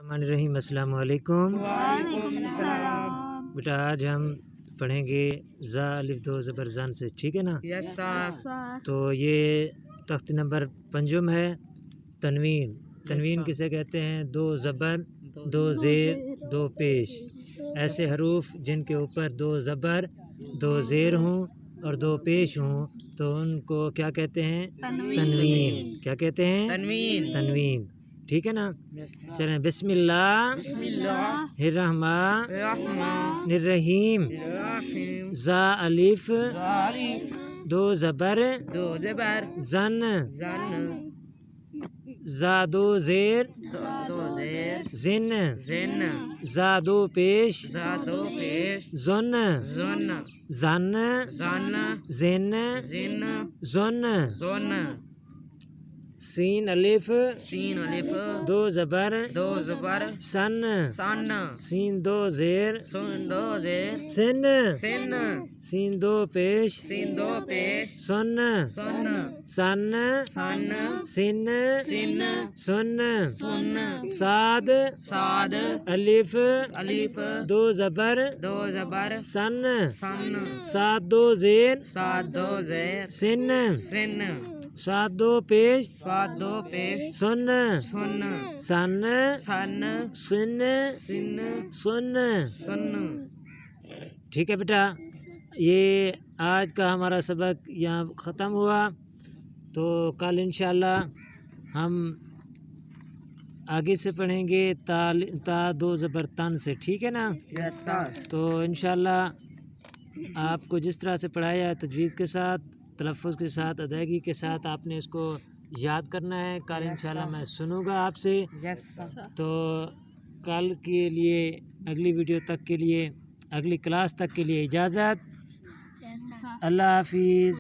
الرحمن الرحیم، السلام علیکم۔ وعلیکم السلام۔ بیٹا آج ہم پڑھیں گے زا الف دو زبر زان سے، ٹھیک ہے نا؟ یس سر۔ تو یہ تخت نمبر 5 ہے۔ تنوین، تنوین کسے کہتے ہیں؟ 2 زبر 2 زیر 2 پیش، ایسے حروف جن کے اوپر 2 زبر 2 زیر ہوں اور 2 پیش ہوں تو ان کو کیا کہتے ہیں؟ تنوین۔ کیا کہتے ہیں؟ تنوین۔ تنوین، ٹھیک ہے نا؟ چلیں، بسم اللہ بسم اللہ الرحمن الرحمن الرحیم۔ الرحیم۔ زا الف ظالف 2 زبر 2 زبر زن، زن زا 2 زیر 2 زیر زن، زن زا 2 پیش زا 2 پیش زن، زن زن زن زن زن زن۔ زن سین الف سین الف 2 زبر 2 زبر سن، سن سین 2 زیر سن 2 زیر سن، سن سین 2 پیش سین 2 پیش سن، سن سن سن سن سن سن۔ سن صاد صاد الف الف 2 زبر 2 زبر سن، سن صاد 2 زیر صاد 2 زیر سن، سن صاد 2 پیش صاد 2 پیش سن، سن سن سن سن سن سن۔ سن۔ ٹھیک ہے بیٹا، یہ آج کا ہمارا سبق یہاں ختم ہوا، تو کل انشاءاللہ ہم آگے سے پڑھیں گے تا 2 زبر تن سے، ٹھیک ہے نا؟ یس سر۔ تو انشاءاللہ آپ کو جس طرح سے پڑھایا ہے تجویز کے ساتھ، تلفظ کے ساتھ، ادائیگی کے ساتھ آپ نے اس کو یاد کرنا ہے۔ کل انشاءاللہ میں سنوں گا آپ سے، یس سر۔ تو کل کے لیے، اگلی ویڈیو تک کے لیے، اگلی کلاس تک کے لیے اجازت۔ اللہ حافظ۔